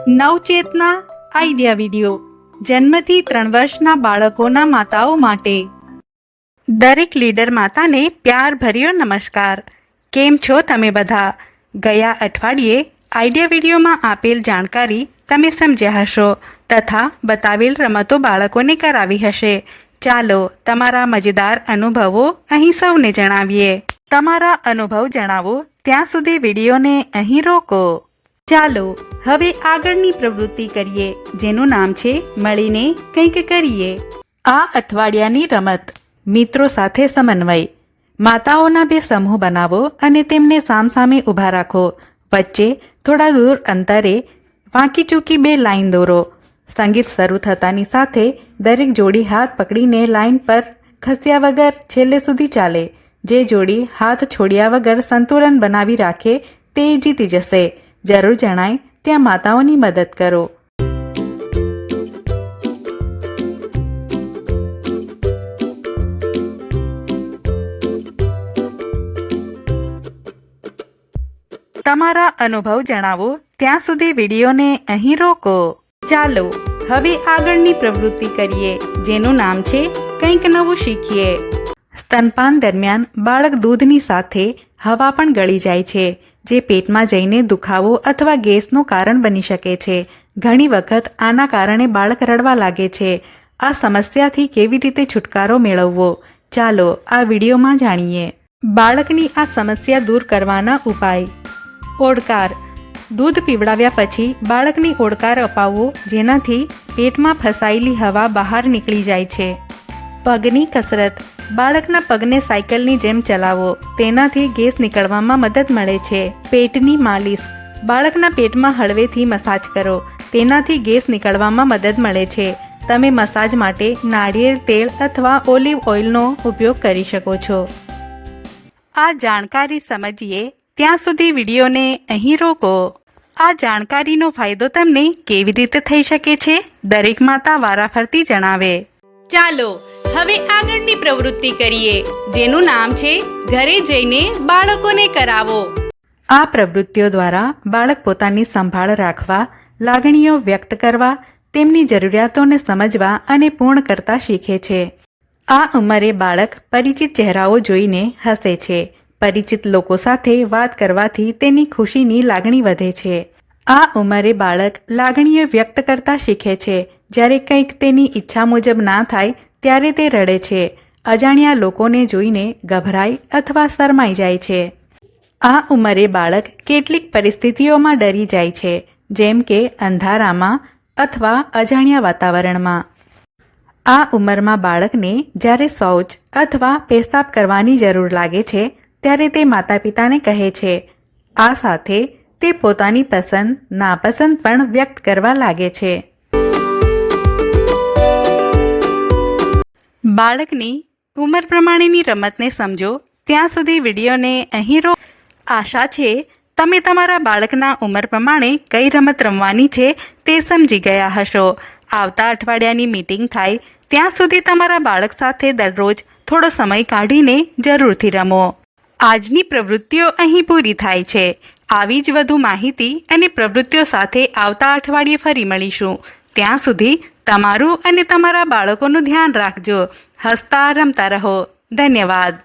નવચેતના idea video જન્મથી 3 વર્ષના બાળકોના માતાઓ માટે। દરેક લીડર માતાને પ્યાર ભર્યો નમસ્કાર। કેમ છો તમે બધા? ગયા અઠવાડિયે આઈડિયા વિડીયોમાં આપેલ જાણકારી તમે સમજ્યા હશો તથા બતાવેલ રમતો બાળકોને કરાવી હશે। ચાલો તમારા મજેદાર અનુભવો અહીં સૌને જણાવીએ। તમારા અનુભવ જણાવો ત્યાં સુધી વિડીયોને અહીં રોકો। ચાલો હવે આગળની પ્રવૃત્તિ કરીએ, જેનું નામ છે મળીને કંઈક કરીએ। આ અઠવાડિયાની રમત મિત્રો સાથે સમન્વય। માતાઓના 2 સમૂહ બનાવો અને તેમને સામસામે ઊભા રાખો। વચ્ચે થોડા દૂર અંતરે વાંકી ચૂકી 2 લાઈન દોરો। સંગીત શરૂ થતાની સાથે દરેક જોડી હાથ પકડીને લાઈન પર ખસ્યા વગર છેલ્લે સુધી ચાલે। જે જોડી હાથ છોડ્યા વગર સંતુલન બનાવી રાખે તે જીતી જશે। જરૂર જણાય ત્યાં માતાઓની મદદ કરો। તમારા અનુભવ જણાવો ત્યાં સુધી વિડીયોને અહીં રોકો। ચાલો હવે આગળની પ્રવૃત્તિ કરીએ, જેનું નામ છે કંઈક નવું શીખીએ। સ્તનપાન દરમિયાન બાળક દૂધની સાથે હવા પણ ગળી જાય છે, જે પેટમાં જઈને દુખાવો અથવા ગેસનું કારણ બની શકે છે। ઘણી વખત આના કારણે બાળક રડવા લાગે છે। આ સમસ્યાથી કેવી રીતે છુટકારો મેળવવો, ચાલો આ વિડીયોમાં જાણીએ। બાળકની આ સમસ્યા દૂર કરવાના ઉપાય। ઓડકાર। દૂધ પીવડાવ્યા પછી બાળકની ઓડકાર અપાવવો, જેનાથી પેટમાં ફસાયેલી હવા બહાર નીકળી જાય છે। પગની કસરત। બાળકના પગને સાયકલની જેમ ચલાવો, તેનાથી ગેસ નીકળવામાં મદદ મળે છે। પેટની માલિશ। બાળકના પેટમાં હળવેથી મસાજ કરો, તેનાથી ગેસ નીકળવામાં મદદ મળે છે। તમે મસાજ માટે નાળિયેર તેલ અથવા ઓલિવ ઓઇલનો ઉપયોગ કરી શકો છો। આ જાણકારી સમજીએ ત્યાં સુધી વિડીયોને અહીં રોકો। આ જાણકારીનો ફાયદો તમને કેવી રીતે થઈ શકે છે, દરેક માતા વારાફરતી જણાવે। ચાલો હવે આગળની પ્રવૃત્તિ કરીએ, જેનું નામ છે ઘરે જઈને બાળકોને કરાવો। આ પ્રવૃત્તિઓ દ્વારા બાળક પોતાની સંભાળ રાખવા, લાગણીઓ વ્યક્ત કરવા, તેમની જરૂરિયાતોને સમજવા અને પૂર્ણ કરતા શીખે છે। આ ઉંમરે બાળક પરિચિત ચહેરાઓ જોઈને હસે છે। પરિચિત લોકો સાથે વાત કરવાથી તેની ખુશીની લાગણી વધે છે। આ ઉંમરે બાળક લાગણીઓ વ્યક્ત કરતા શીખે છે। જ્યારે કંઈક તેની ઈચ્છા મુજબ ના થાય ત્યારે તે રડે છે, અજાણ્યા લોકોને જોઈને ગભરાય અથવા શરમાઈ જાય છે। આ ઉંમરે બાળક કેટલીક પરિસ્થિતિઓમાં ડરી જાય છે, જેમ કે અંધારામાં અથવા અજાણ્યા વાતાવરણમાં। આ ઉંમરમાં બાળકને જ્યારે શૌચ અથવા પેશાબ કરવાની જરૂર લાગે છે ત્યારે તે માતા પિતાને કહે છે। આ સાથે તે પોતાની પસંદ નાપસંદ પણ વ્યક્ત કરવા લાગે છે। બાળકની ઉંમર પ્રમાણેની રમતને સમજો ત્યાં સુધી વિડીયોને અહીં રોકો। આશા છે તમે તમારા બાળકના ઉંમર પ્રમાણે કઈ રમત રમવાની છે તે સમજી ગયા હશો। આવતા અઠવાડિયાની મીટિંગ થાય ત્યાં સુધી તમારા બાળક સાથે દરરોજ થોડો સમય કાઢીને જરૂરથી રમો। આજની પ્રવૃત્તિઓ અહીં પૂરી થાય છે। આવી જ વધુ માહિતી અને પ્રવૃત્તિઓ સાથે આવતા અઠવાડિયે ફરી મળીશું। ત્યાં સુધી તમારું અને તમારા બાળકોનું ધ્યાન રાખજો। હસતા રમતા રહો। ધન્યવાદ।